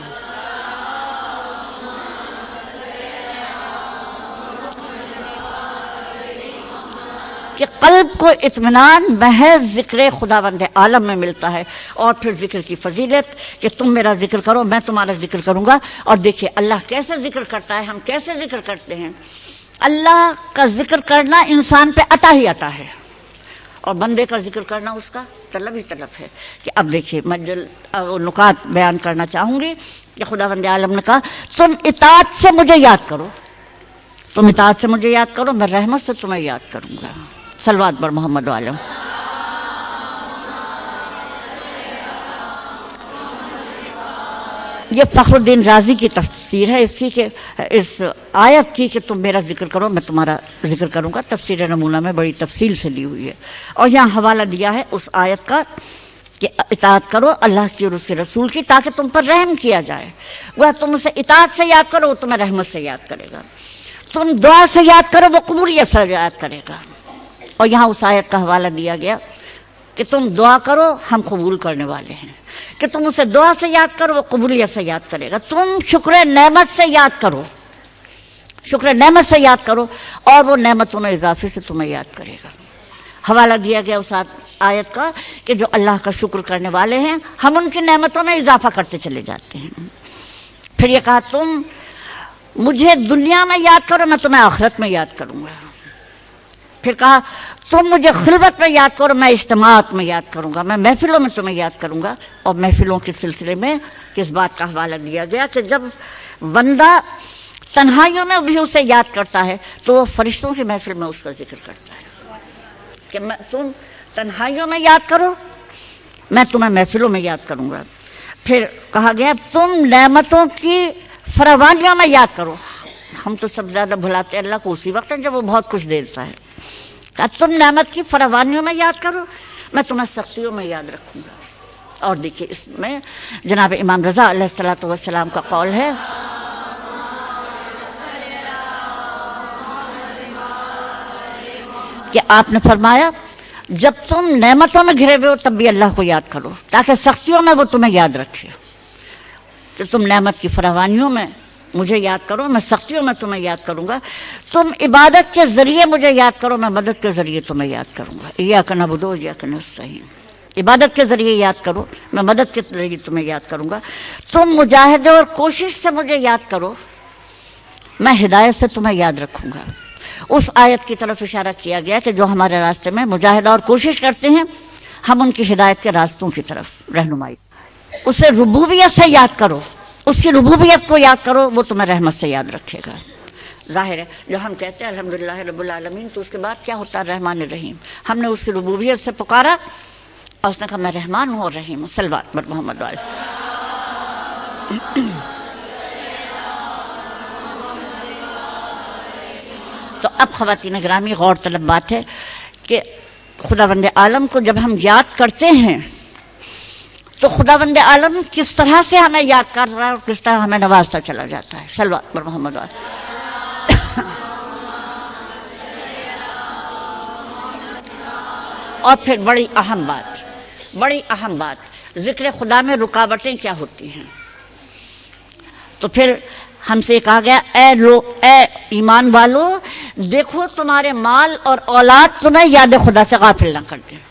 کہ قلب کو اطمینان محض ذکر خداوند عالم میں ملتا ہے. اور پھر ذکر کی فضیلت کہ تم میرا ذکر کرو میں تمہارا ذکر کروں گا. اور دیکھیے اللہ کیسے ذکر کرتا ہے، ہم کیسے ذکر کرتے ہیں. اللہ کا ذکر کرنا انسان پہ عطا ہی عطا ہے اور بندے کا ذکر کرنا اس کا طلب ہی طلب ہے. کہ اب دیکھیے میں نکات بیان کرنا چاہوں گی کہ خداوند عالم نے کہا تم اطاعت سے مجھے یاد کرو، تم اطاعت سے مجھے یاد کرو، میں رحمت سے تمہیں یاد کروں گا. صلوات بر محمد عالم. یہ فخر الدین رازی کی تفسیر ہے اس کی کہ اس آیت کی کہ تم میرا ذکر کرو میں تمہارا ذکر کروں گا. تفسیر نمونہ میں بڑی تفصیل سے لی ہوئی ہے اور یہاں حوالہ دیا ہے اس آیت کا کہ اطاعت کرو اللہ کی اور اس کے رسول کی تاکہ تم پر رحم کیا جائے. وہ تم اسے اطاعت سے یاد کرو وہ تمہیں رحمت سے یاد کرے گا. تم دعا سے یاد کرو وہ قبولیت سے یاد کرے گا. اور یہاں اس آیت کا حوالہ دیا گیا کہ تم دعا کرو ہم قبول کرنے والے ہیں، کہ تم اسے دعا سے یاد کرو وہ قبولیت سے یاد کرے گا. تم شکر نعمت سے یاد کرو، شکر نعمت سے یاد کرو اور وہ نعمتوں میں اضافے سے تمہیں یاد کرے گا. حوالہ دیا گیا اس آیت کا کہ جو اللہ کا شکر کرنے والے ہیں ہم ان کی نعمتوں میں اضافہ کرتے چلے جاتے ہیں. پھر یہ کہا تم مجھے دنیا میں یاد کرو میں تمہیں آخرت میں یاد کروں گا. پھر کہا تم مجھے خلوت میں یاد کرو میں اجتماعات میں یاد کروں گا، میں محفلوں میں تمہیں یاد کروں گا. اور محفلوں کے سلسلے میں کس بات کا حوالہ دیا گیا کہ جب بندہ تنہائیوں میں بھی اسے یاد کرتا ہے تو وہ فرشتوں کی محفل میں اس کا ذکر کرتا ہے کہ تم تنہائیوں میں یاد کرو میں تمہیں محفلوں میں یاد کروں گا. پھر کہا گیا تم نعمتوں کی فراوانیوں میں یاد کرو. ہم تو سب زیادہ بھلاتے اللہ کو اسی وقت جب وہ بہت کچھ دیتا ہے. تم نعمت کی فراوانیوں میں یاد کرو میں تمہیں سختیوں میں یاد رکھوں گا. اور دیکھیے اس میں جناب امام رضا علیہ الصلوۃ والسلام کا قول ہے کہ آپ نے فرمایا جب تم نعمتوں میں گھرے ہوئے ہو تب بھی اللہ کو یاد کرو تاکہ سختیوں میں وہ تمہیں یاد رکھے. کہ تم نعمت کی فراوانیوں میں مجھے یاد کرو، میں سختیوں میں تمہیں یاد کروں گا. تم عبادت کے ذریعے مجھے یاد کرو، میں مدد کے ذریعے تمہیں یاد کروں گا. ایاک نعبد و ایاک نستعین. عبادت کے ذریعے یاد کرو، میں مدد کے ذریعے تمہیں یاد کروں گا. تم مجاہدے اور کوشش سے مجھے یاد کرو، میں ہدایت سے تمہیں یاد رکھوں گا. اس آیت کی طرف اشارہ کیا گیا کہ جو ہمارے راستے میں مجاہدہ اور کوشش کرتے ہیں ہم ان کی ہدایت کے راستوں کی طرف رہنمائی. اسے ربوبیت سے یاد کرو، اس کی ربوبیت کو یاد کرو، وہ تمہیں رحمت سے یاد رکھے گا. ظاہر ہے جو ہم کہتے ہیں الحمدللہ رب العالمین تو اس کے بعد کیا ہوتا ہے رحمان الرحیم. ہم نے اس کی ربوبیت سے پکارا اور اس نے کہا میں رحمان ہوں اور رحیم ہوں. صلوات بر محمد والے. تو اب خواتین گرامی غور طلب بات ہے کہ خداوند عالم کو جب ہم یاد کرتے ہیں تو خداوند عالم کس طرح سے ہمیں یاد کر رہا ہے اور کس طرح ہمیں نوازتا چلا جاتا ہے. صلوات بر محمد والے. اور پھر بڑی اہم بات ذکر خدا میں رکاوٹیں کیا ہوتی ہیں. تو پھر ہم سے کہا گیا اے ایمان والو دیکھو تمہارے مال اور اولاد تمہیں یاد خدا سے غافل نہ کرتے ہیں.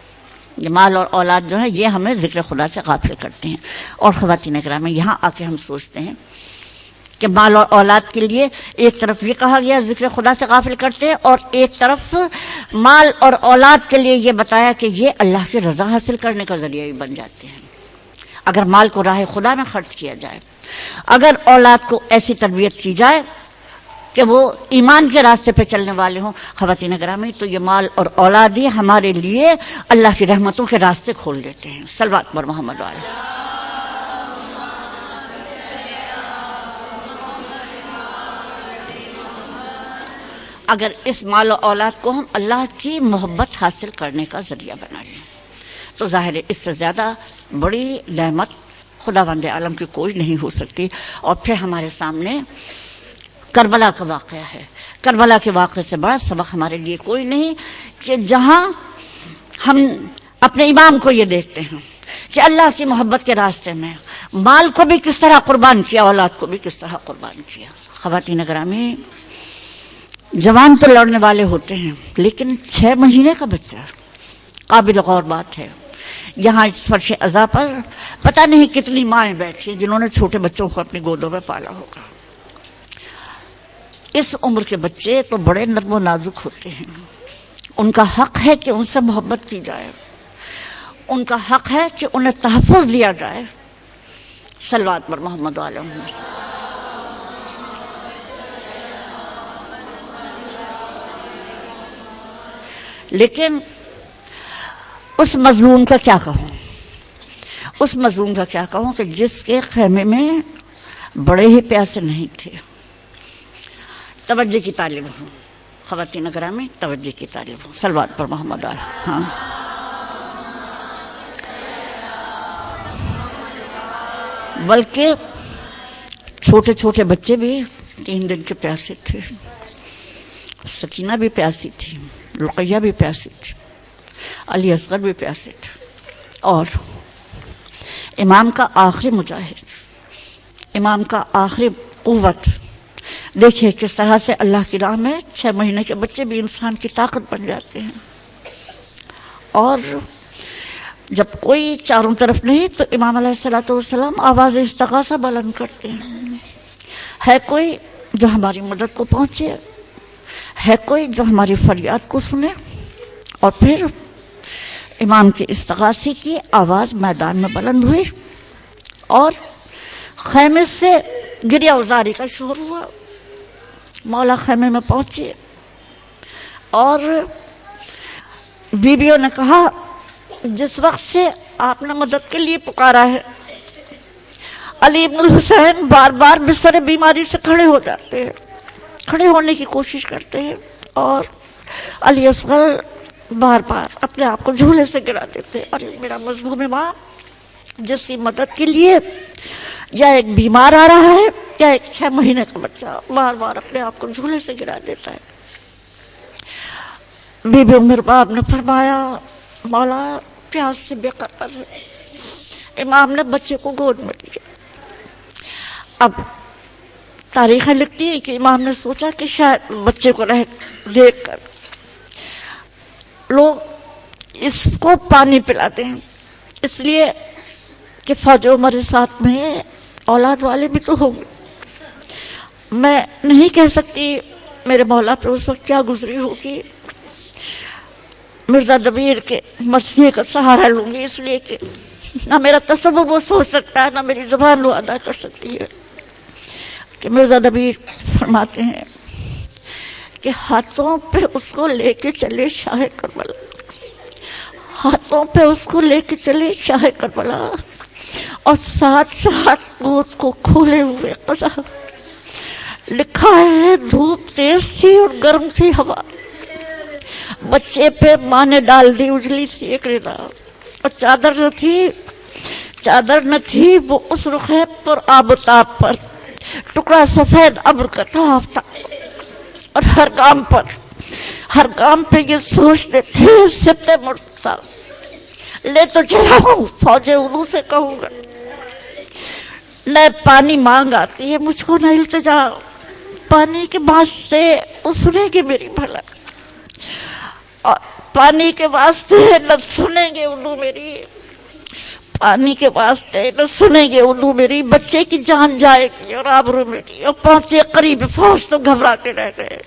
یہ مال اور اولاد جو ہے یہ ہمیں ذکر خدا سے غافل کرتے ہیں. اور خواتین کرام یہاں آ کے ہم سوچتے ہیں کہ مال اور اولاد کے لیے ایک طرف یہ کہا گیا ذکر خدا سے غافل کرتے ہیں اور ایک طرف مال اور اولاد کے لیے یہ بتایا کہ یہ اللہ کی رضا حاصل کرنے کا ذریعہ ہی بن جاتے ہیں. اگر مال کو راہ خدا میں خرچ کیا جائے، اگر اولاد کو ایسی تربیت کی جائے کہ وہ ایمان کے راستے پہ چلنے والے ہوں خواتین گرامی، تو یہ مال اور اولاد ہی ہمارے لیے اللہ کی رحمتوں کے راستے کھول دیتے ہیں. صلوات بر محمد والے. اگر اس مال و اولاد کو ہم اللہ کی محبت حاصل کرنے کا ذریعہ بنا لیں تو ظاہر ہے اس سے زیادہ بڑی نعمت خداوند عالم کی کوئی نہیں ہو سکتی. اور پھر ہمارے سامنے کربلا کا واقعہ ہے. کربلا کے واقعے سے بڑا سبق ہمارے لیے کوئی نہیں کہ جہاں ہم اپنے امام کو یہ دیکھتے ہیں کہ اللہ کی محبت کے راستے میں مال کو بھی کس طرح قربان کیا، اولاد کو بھی کس طرح قربان کیا. خواتین گرامی جوان تو لڑنے والے ہوتے ہیں لیکن 6 مہینے کا بچہ قابل غور بات ہے. یہاں اس فرش عزا پر پتہ نہیں کتنی مائیں بیٹھی ہیں جنہوں نے چھوٹے بچوں کو اپنی گودوں میں پالا ہوگا. اس عمر کے بچے تو بڑے نرم و نازک ہوتے ہیں. ان کا حق ہے کہ ان سے محبت کی جائے، ان کا حق ہے کہ انہیں تحفظ دیا جائے. صلوات بر محمد والے. لیکن اس مظلوم کا کیا کہوں، اس مظلوم کا کیا کہوں کہ جس کے خیمے میں بڑے ہی پیاسے نہیں تھے. توجہ کی طالب ہوں خواتین گرامی، توجہ کی طالب ہوں. صلوات پر محمد والے. ہاں بلکہ چھوٹے چھوٹے بچے بھی 3 دن کے پیاسے تھے. سکینہ بھی پیاسی تھی، رقیہ بھی پیاسی تھی، علی اصغر بھی پیاسے تھے. اور امام کا آخری مجاہد، امام کا آخری قوت، دیکھیے کس طرح سے اللہ کی راہ میں 6 مہینے کے بچے بھی انسان کی طاقت بن جاتے ہیں. اور جب کوئی چاروں طرف نہیں تو امام علیہ الصلوۃ والسلام آواز استغاثہ بلند کرتے ہیں. ہے کوئی جو ہماری مدد کو پہنچے، ہے کوئی جو ہماری فریاد کو سنے. اور پھر امام کی استغاثے کی آواز میدان میں بلند ہوئی اور خیمے سے گریہ ازاری کا شور ہوا. مولا خیمے میں پہنچے اور بیویوں نے کہا جس وقت سے آپ نے مدد کے لیے پکارا ہے علی بن الحسین بار بار بستر بیماری سے کھڑے ہو جاتے ہیں، کھڑے ہونے کی کوشش کرتے ہیں اور علی اصغر بار بار اپنے آپ کو جھولے سے گرا دیتے. اور میرا مظلوم ماں جس کی مدد کے لیے یا ایک بیمار آ رہا ہے یا ایک 6 مہینے کا بچہ بار بار اپنے آپ کو جھولے سے گرا دیتا ہے. بی بی ام رباب نے فرمایا مولا پیاس سے بے قرار ہے. امام نے بچے کو گود میں لیا. اب تاریخیں لکھتی ہیں کہ امام نے سوچا کہ شاید بچے کو دیکھ کر لوگ اس کو پانی پلاتے ہیں، اس لیے کہ فوج عمر ساتھ میں اولاد والے بھی تو ہوں گے. میں نہیں کہہ سکتی میرے مولا پہ اس وقت کیا گزری ہوگی. مرزا دبیر کے مسیح کا سہارا لوں گی، اس لیے کہ نہ میرا تصور وہ سوچ سکتا ہے نہ میری زبان وہ ادا کر سکتی ہے کہ مرزا دبیر فرماتے ہیں کہ ہاتھوں پہ اس کو لے کے چلے شاہ کربلا، ہاتھوں پہ اس کو لے کے چلے شاہ کربلا، اور ساتھ ساتھ گود کو کھولے ہوئے قضا. لکھا ہے دھوپ تیز تھی اور گرم سی ہوا، بچے پہ ماں نے ڈال دی اجلی سی ایک ردا، اور چادر نہ تھی وہ اس رخے پر آب و تاب پر، ٹکڑا سفید ابر کا تھا آفتاب. اور ہر گام پہ یہ سوچتے تھے سبت مرتضیٰ لے تو چلا ہوں فوج اردو سے کہوں گا، نہ پانی مانگ آتی ہے مجھ کو نہ التجا، پانی کے واسطے وہ سنے گے میری بھلا، اور پانی کے واسطے نہ سنیں گے اردو میری، پانی کے واسطے نہ سنیں گے اردو میری. بچے کی جان جائے گی اور آبرو میری. اور پہنچے قریب فوج تو گھبرا کے رہ گئے،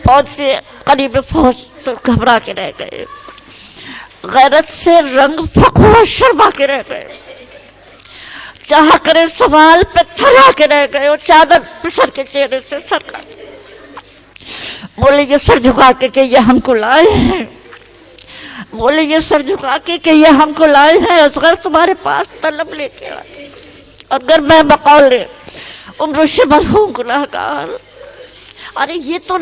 پہنچے قریب فوج تو گھبرا کے رہ گئے، غیرت سے رنگ فخر شرما کے رہ گئے، چاہا کرے سوال پہ تھلا کے رہ گئے، اور چادر پسر کے چہرے سے سر کا بولے یہ سر جھکا کے کہ یہ ہم کو لائے ہیں، بولے یہ سر جھکا کے کہ یہ ہم کو لائے ہیں اصغر تمہارے پاس طلب لے کے آئے، اگر میں بقول عمر شبر ہوں گناہگار. ارے یہ تو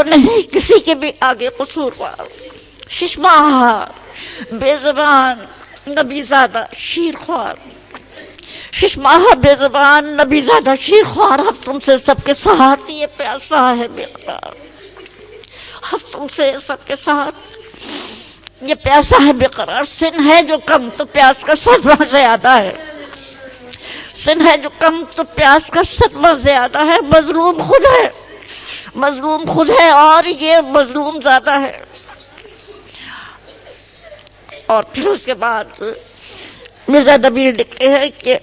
نہیں کسی کے بھی آگے قصوروار، ششماہ بے زبان نبی زادہ شیر خوار، ششماہ بے زبان نبی زادہ شیر خوار. ہم تم سے سب کے ساتھ یہ پیاسا ہے بے قرار، ہم تم سے سب کے ساتھ یہ پیاسا ہے بے قرار. سن ہے جو کم تو پیاس کا صدمہ زیادہ ہے، سن ہے جو کم تو پیاس کا صدمہ زیادہ ہے. مظلوم خود ہے اور یہ مظلوم زیادہ ہے. اور پھر اس کے بعد مرزا دبیر لکھتے ہیں کہ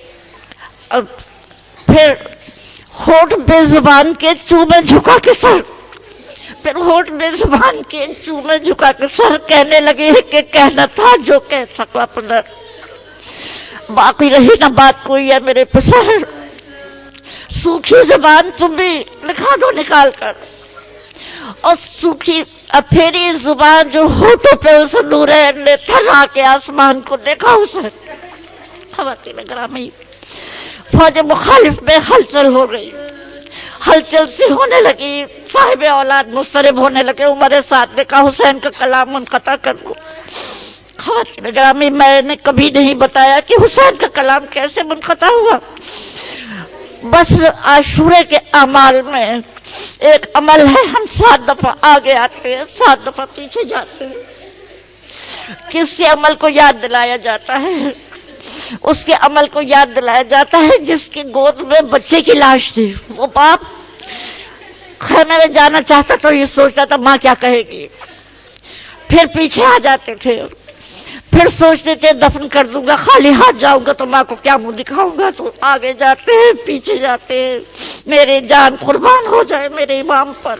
اب پھر ہونٹ بے زبان کے چومے جھکا کے سر، پھر ہونٹ بے زبان کے چومے جھکا کے سر، کہنے لگے کہ کہنا تھا جو کہہ سکا پدر، باقی رہی نہ بات کوئی ہے میرے پسر. سوکھی زبان تم بھی لکھا دو نکال کر، اور سوکھی پھیری زبان جو ہونٹوں پہ اس نورین نے تھرا کے آسمان کو دیکھا اسے. خواتین گرامی، فوج مخالف میں ہلچل ہو گئی، ہلچل سی ہونے لگی، صاحب اولاد مضطرب ہونے لگے. عمر سعد نے کہا حسین کا کلام منقطع کر دو. خواتین گرامی، میں نے کبھی نہیں بتایا کہ حسین کا کلام کیسے منقطع ہوا. بس عاشورے کے اعمال میں ایک عمل ہے، ہم 7 دفعہ آگے آتے ہیں 7 دفعہ پیچھے جاتے ہیں. کس کے عمل کو یاد دلایا جاتا ہے؟ اس کے عمل کو یاد دلایا جاتا ہے جس کی گود میں بچے کی لاش تھی. وہ باپ خیمے میں جانا چاہتا تو یہ سوچتا تھا ماں کیا کہے گی، پھر پیچھے آ جاتے تھے، پھر سوچتے تھے دفن کر دوں گا، خالی ہاتھ جاؤں گا تو ماں کو کیا منہ دکھاؤں گا. تو آگے جاتے ہیں پیچھے جاتے ہیں، میرے جان قربان ہو جائے میرے امام پر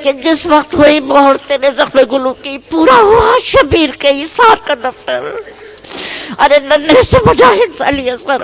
کہ جس وقت ہوئی مہر تیرے زخم گلو کی، پورا ہوا شبیر کے حصار کا دفتر. ارے ننھے سے مجاہد علی اصغر